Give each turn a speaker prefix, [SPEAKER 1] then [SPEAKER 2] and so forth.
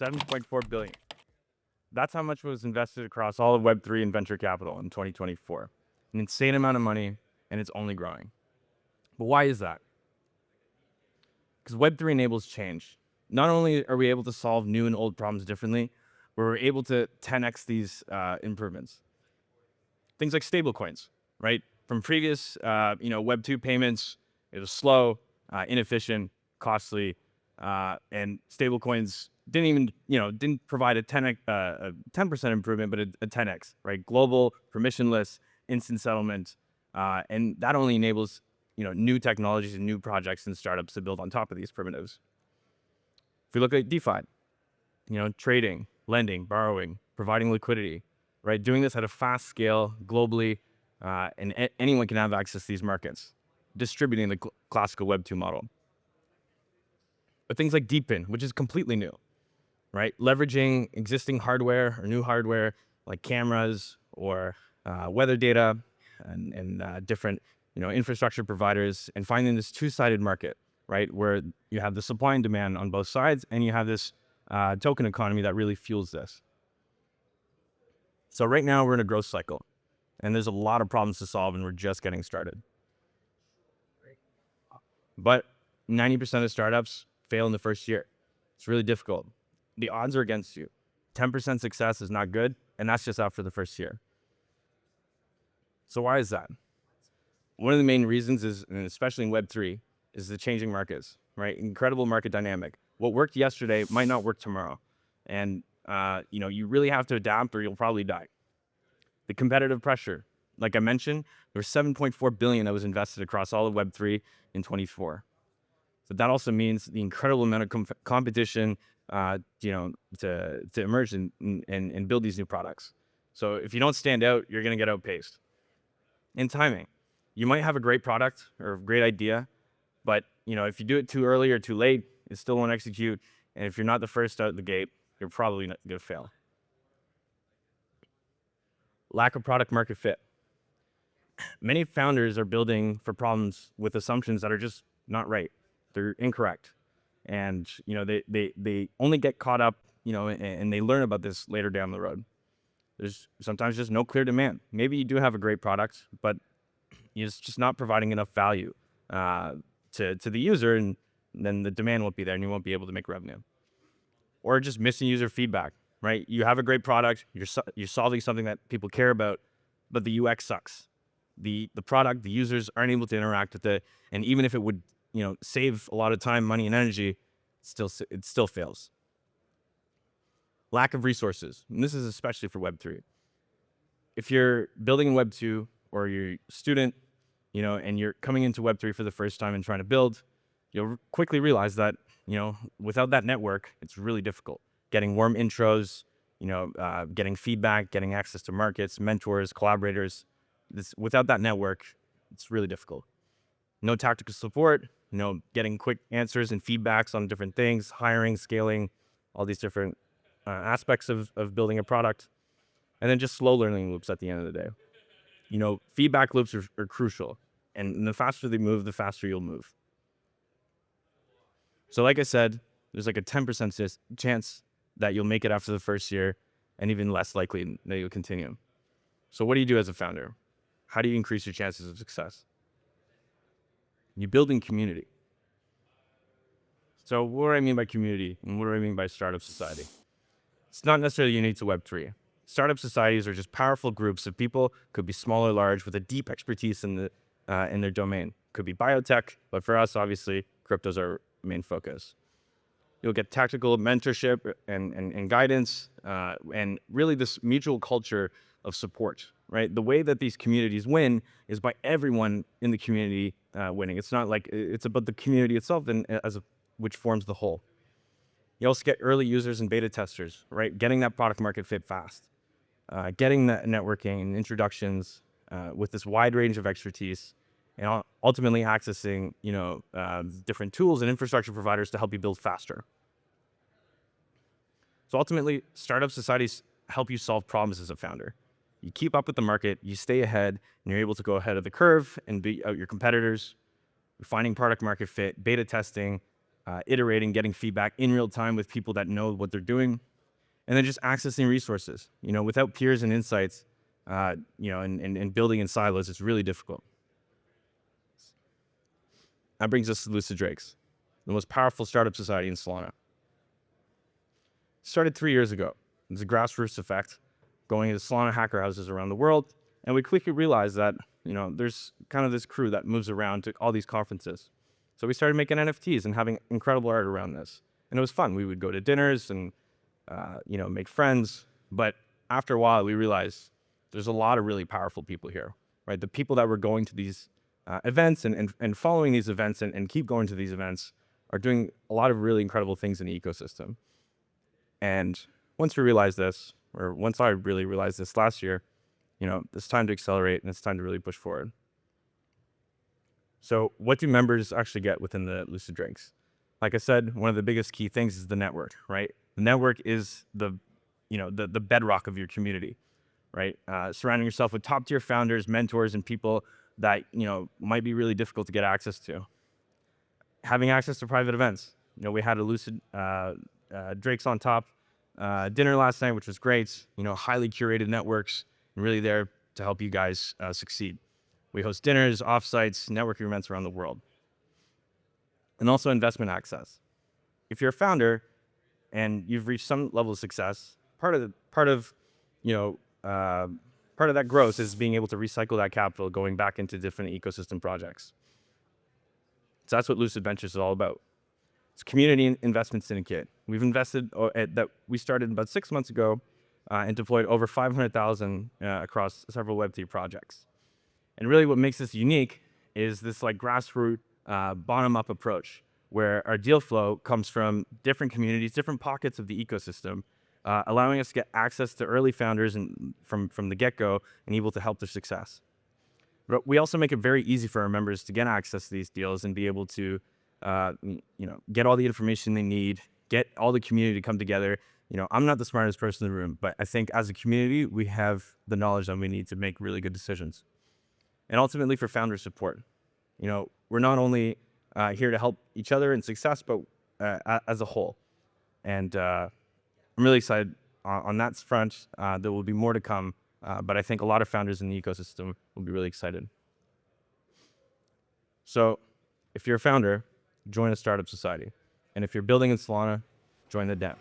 [SPEAKER 1] 7.4 billion. That's how much was invested across all of Web3 and venture capital in 2024. An insane amount of money, and it's only growing. But why is that? Because Web3 enables change. Not only are we able to solve new and old problems differently, but we're able to 10x these improvements. Things like stablecoins, right? From previous, Web2 payments, it was slow, inefficient, costly, and stablecoins didn't provide a 10% improvement, but a 10x, right? Global, permissionless, instant settlement, and that only enables new technologies and new projects and startups to build on top of these primitives. If we look at DeFi, trading, lending, borrowing, providing liquidity, right? Doing this at a fast scale globally, and anyone can have access to these markets, distributing the classical Web2 model. But things like Deepin, which is completely new, right? Leveraging existing hardware or new hardware like cameras or weather data and different infrastructure providers, and finding this two-sided market, right? Where you have the supply and demand on both sides, and you have this token economy that really fuels this. So right now we're in a growth cycle, and there's a lot of problems to solve, and we're just getting started. But 90% of startups fail in the first year. It's really difficult. The odds are against you. 10% success is not good, and that's just after the first year. So why is that? One of the main reasons is, and especially in Web3, is the changing markets, right? Incredible market dynamic. What worked yesterday might not work tomorrow. And, you really have to adapt or you'll probably die. The competitive pressure. Like I mentioned, there was 7.4 billion that was invested across all of Web3 in 24. So that also means the incredible amount of competition, to emerge and build these new products. So if you don't stand out, you're going to get outpaced. And timing. You might have a great product or a great idea, but if you do it too early or too late, it still won't execute. And if you're not the first out the gate, you're probably going to fail. Lack of product market fit. Many founders are building for problems with assumptions that are just not right. They're incorrect. And they only get caught up, and they learn about this later down the road. There's sometimes just no clear demand. Maybe you do have a great product, but it's just not providing enough value to the user, and then the demand won't be there and you won't be able to make revenue. Or just missing user feedback, right? You have a great product, you're solving something that people care about, but the UX sucks. The product, the users aren't able to interact with it, and even if it would save a lot of time, money, and energy, it still fails. Lack of resources, and this is especially for Web3. If you're building in Web2 or you're a student, and you're coming into Web3 for the first time and trying to build, you'll quickly realize that, without that network, it's really difficult. Getting warm intros, getting feedback, getting access to markets, mentors, collaborators. Without that network, it's really difficult. No tactical support, getting quick answers and feedbacks on different things, hiring, scaling, all these different aspects of building a product. And then just slow learning loops at the end of the day. Feedback loops are crucial. And the faster they move, the faster you'll move. So like I said, there's like a 10% chance that you'll make it after the first year, and even less likely that you'll continue. So what do you do as a founder? How do you increase your chances of success? You build in community. So what do I mean by community, and what do I mean by startup society? It's not necessarily unique to Web3. Startup societies are just powerful groups of people, could be small or large, with a deep expertise in their domain. Could be biotech, but for us, obviously, crypto's our main focus. You'll get tactical mentorship and guidance, and really this mutual culture of support, right? The way that these communities win is by everyone in the community winning. It's not like it's about the community itself, which forms the whole. You also get early users and beta testers, right? Getting that product market fit fast, getting that networking and introductions with this wide range of expertise, and ultimately accessing, different tools and infrastructure providers to help you build faster. So ultimately, startup societies help you solve problems as a founder. You keep up with the market, you stay ahead, and you're able to go ahead of the curve and beat out your competitors. You're finding product market fit, beta testing, iterating, getting feedback in real time with people that know what they're doing, and then just accessing resources. Without peers and insights, and building in silos, it's really difficult. That brings us to Lucid Drakes, the most powerful startup society in Solana. Started 3 years ago. It's a grassroots effect, going into Solana hacker houses around the world, and we quickly realized that there's kind of this crew that moves around to all these conferences. So we started making NFTs and having incredible art around this, and it was fun. We would go to dinners and make friends, but after a while we realized there's a lot of really powerful people here, right? The people that were going to these events and following these events and keep going to these events are doing a lot of really incredible things in the ecosystem. And once we realized this, or once I really realized this last year, it's time to accelerate and it's time to really push forward. So what do members actually get within the Lucid Drinks? Like I said, one of the biggest key things is the network, right? The network is the bedrock of your community, right? Surrounding yourself with top tier founders, mentors, and people that, might be really difficult to get access to. Having access to private events. We had a Lucid Drakes on Top dinner last night, which was great. Highly curated networks, and really there to help you guys succeed. We host dinners, offsites, networking events around the world. And also investment access. If you're a founder and you've reached some level of success, part of that growth is being able to recycle that capital going back into different ecosystem projects. So that's what Lucid Ventures is all about. It's a community investment syndicate. We've invested that we started about 6 months ago and deployed over 500,000 across several Web3 projects. And really what makes this unique is this grassroots bottom-up approach where our deal flow comes from different communities, different pockets of the ecosystem, allowing us to get access to early founders and from the get-go and able to help their success. But we also make it very easy for our members to get access to these deals and be able to get all the information they need, get all the community to come together. I'm not the smartest person in the room, but I think as a community, we have the knowledge that we need to make really good decisions. And ultimately for founder support. We're not only here to help each other in success, but as a whole. And I'm really excited on that front. There will be more to come, but I think a lot of founders in the ecosystem will be really excited. So if you're a founder, join a startup society. And if you're building in Solana, join the DEM.